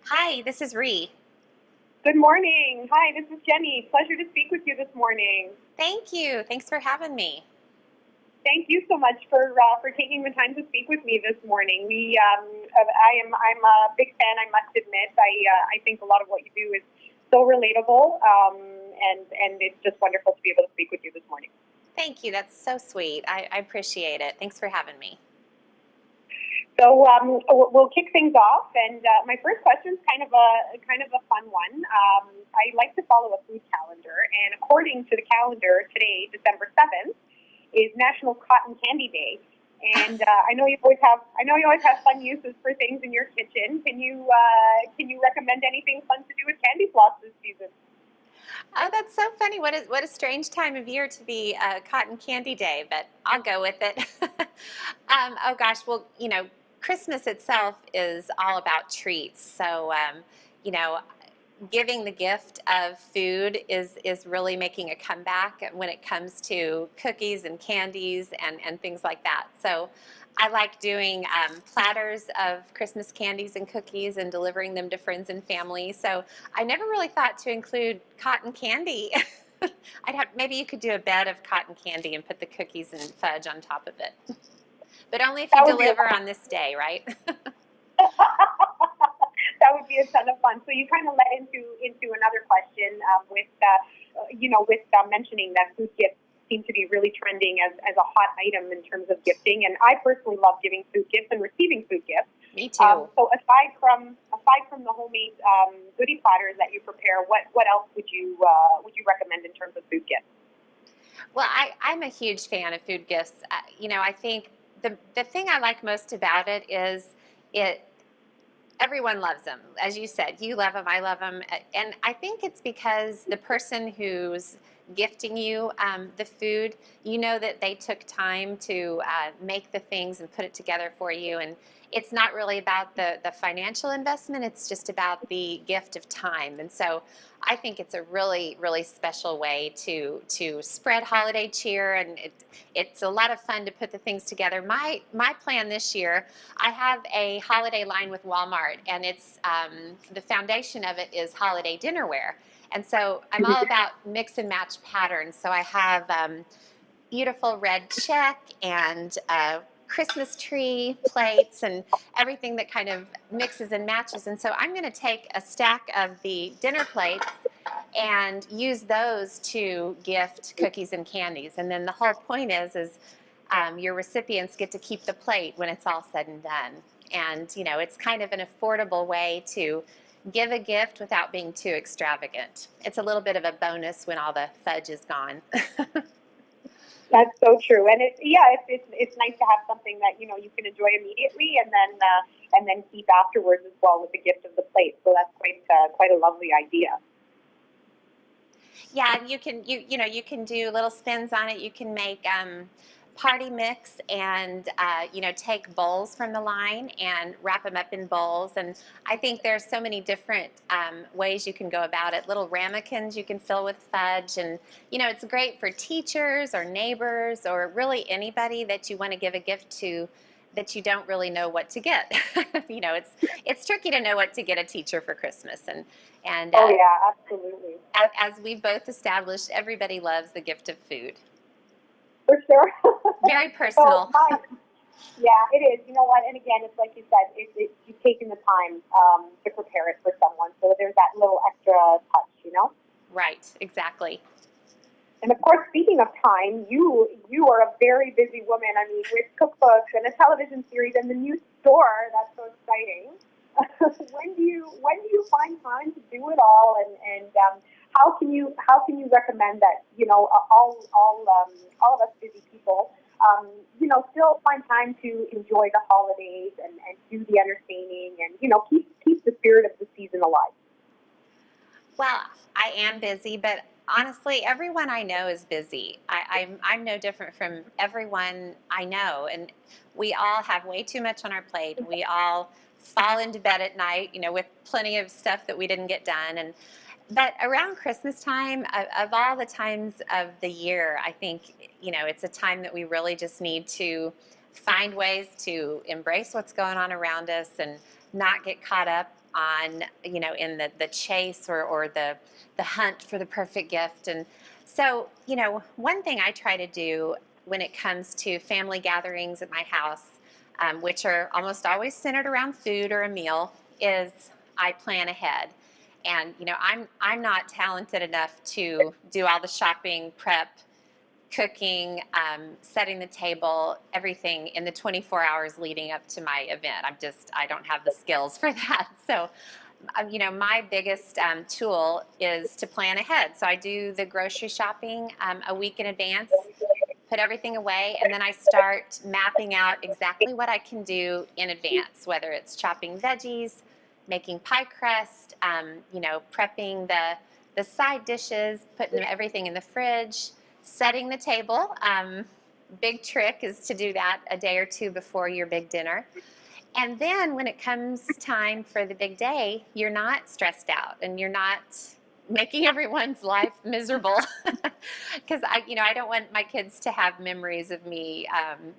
Hi, this is Ree. Good morning. Hi, this is Jenny. Pleasure to speak with you this morning. Thank you. Thanks for having me. Thank you so much for taking the time to speak with me this morning. I'm a big fan. I must admit. I think a lot of what you do is so relatable, and it's just wonderful to be able to speak with you this morning. Thank you. That's so sweet. I appreciate it. Thanks for having me. So we'll kick things off, and my first question is kind of a fun one. I like to follow a food calendar, and according to the calendar, today, December 7th, is National Cotton Candy Day. And I know you always have fun uses for things in your kitchen. Can you recommend anything fun to do with candy floss this season? Oh, that's so funny. What a strange time of year to be Cotton Candy Day, but I'll go with it. Oh gosh, well, Christmas itself is all about treats. So, you know, giving the gift of food is really making a comeback when it comes to cookies and candies and things like that. So I like doing platters of Christmas candies and cookies and delivering them to friends and family. So I never really thought to include cotton candy. Maybe you could do a bed of cotton candy and put the cookies and fudge on top of it. But only if you That would be a deliver on this day, right? that would be a ton of fun. So you kind of led into another question with mentioning that food gifts seem to be really trending as a hot item in terms of gifting. And I personally love giving food gifts and receiving food gifts. Me too. So aside from the homemade goodie platters that you prepare, what else would you recommend in terms of food gifts? Well, I'm a huge fan of food gifts. I think the thing I like most about it is it everyone loves them. As you said, you love them, I love them. And I think it's because the person who's gifting you the food, you know that they took time to make the things and put it together for you. And it's not really about the financial investment, it's just about the gift of time. And so I think it's a really, really special way to spread holiday cheer, and it's a lot of fun to put the things together. My plan this year, I have a holiday line with Walmart, and it's the foundation of it is holiday dinnerware. And so I'm all about mix and match patterns. So I have beautiful red check and Christmas tree plates and everything that kind of mixes and matches. And so I'm going to take a stack of the dinner plates and use those to gift cookies and candies. And then the whole point is your recipients get to keep the plate when it's all said and done. And it's kind of an affordable way to give a gift without being too extravagant. It's a little bit of a bonus when all the fudge is gone. That's so true, and it's nice to have something that you can enjoy immediately, and then keep afterwards as well with the gift of the plate. So that's quite a lovely idea. Yeah, and you can do little spins on it. You can make party mix and take bowls from the line and wrap them up in bowls. And I think there's so many different ways you can go about it. Little ramekins you can fill with fudge, and it's great for teachers or neighbors or really anybody that you want to give a gift to that you don't really know what to get. It's tricky to know what to get a teacher for Christmas, and Oh yeah, absolutely. as we've both established, everybody loves the gift of food. For sure. Very So personal. yeah, it is. You know what? And again, it's like you said, you've taken the time to prepare it for someone. So there's that little extra touch. Right, exactly. And of course, speaking of time, you are a very busy woman. I mean, with cookbooks and a television series and the new store, that's so exciting. when do you find time to do it all? And how can you recommend that all of us busy people still find time to enjoy the holidays and do the entertaining and keep the spirit of the season alive? Well, I am busy, but honestly, everyone I know is busy. I'm no different from everyone I know, and we all have way too much on our plate. We all fall into bed at night, with plenty of stuff that we didn't get done. But around Christmas time, of all the times of the year, I think it's a time that we really just need to find ways to embrace what's going on around us and not get caught up on, in the chase or the hunt for the perfect gift. And so, one thing I try to do when it comes to family gatherings at my house, which are almost always centered around food or a meal, is I plan ahead. And I'm not talented enough to do all the shopping, prep, cooking, setting the table, everything in the 24 hours leading up to my event. I don't have the skills for that. So, my biggest tool is to plan ahead. So I do the grocery shopping a week in advance, put everything away, and then I start mapping out exactly what I can do in advance, whether it's chopping veggies, making pie crust, prepping the side dishes, putting everything in the fridge, setting the table. Big trick is to do that a day or two before your big dinner. And then when it comes time for the big day, you're not stressed out and you're not making everyone's life miserable. Because I don't want my kids to have memories of me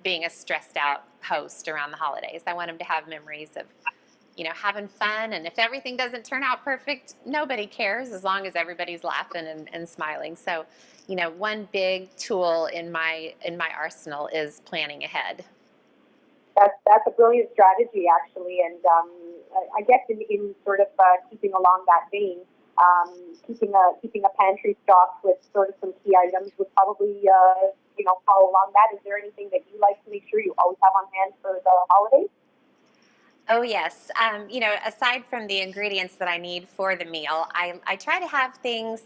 being a stressed out host around the holidays. I want them to have memories of having fun. And if everything doesn't turn out perfect, nobody cares as long as everybody's laughing and smiling. So, one big tool in my arsenal is planning ahead. That's a brilliant strategy, actually, and I guess in sort of keeping along that vein, keeping a pantry stocked with sort of some key items would probably follow along that. Is there anything that you like to make sure you always have on hand for the holidays? Oh, yes. Aside from the ingredients that I need for the meal, I try to have things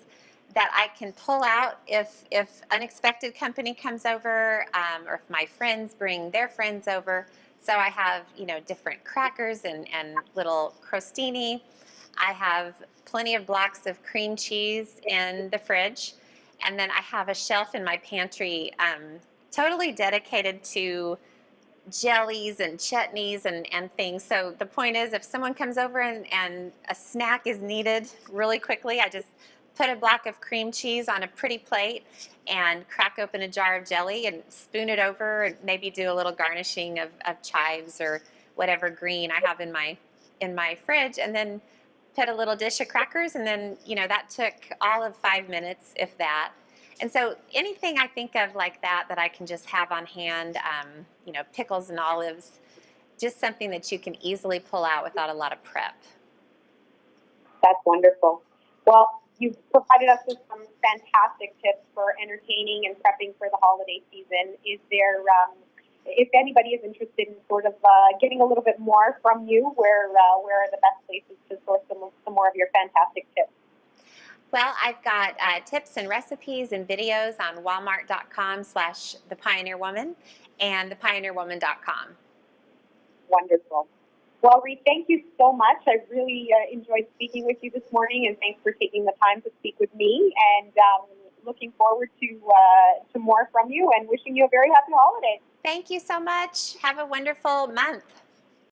that I can pull out if unexpected company comes over, or if my friends bring their friends over. So I have, different crackers and little crostini. I have plenty of blocks of cream cheese in the fridge. And then I have a shelf in my pantry totally dedicated to jellies and chutneys and things. So the point is, if someone comes over and a snack is needed really quickly, I just put a block of cream cheese on a pretty plate and crack open a jar of jelly and spoon it over and maybe do a little garnishing of chives or whatever green I have in my fridge, and then put a little dish of crackers, and then that took all of 5 minutes, if that. And so anything I think of like that I can just have on hand, pickles and olives, just something that you can easily pull out without a lot of prep. That's wonderful. Well, you've provided us with some fantastic tips for entertaining and prepping for the holiday season. Is there, if anybody is interested in sort of getting a little bit more from you, where are the best places to source some more of your fantastic tips? Well, I've got tips and recipes and videos on walmart.com/thepioneerwoman and thepioneerwoman.com. Wonderful. Well, Ree, thank you so much. I really enjoyed speaking with you this morning, and thanks for taking the time to speak with me. And looking forward to more from you, and wishing you a very happy holiday. Thank you so much. Have a wonderful month.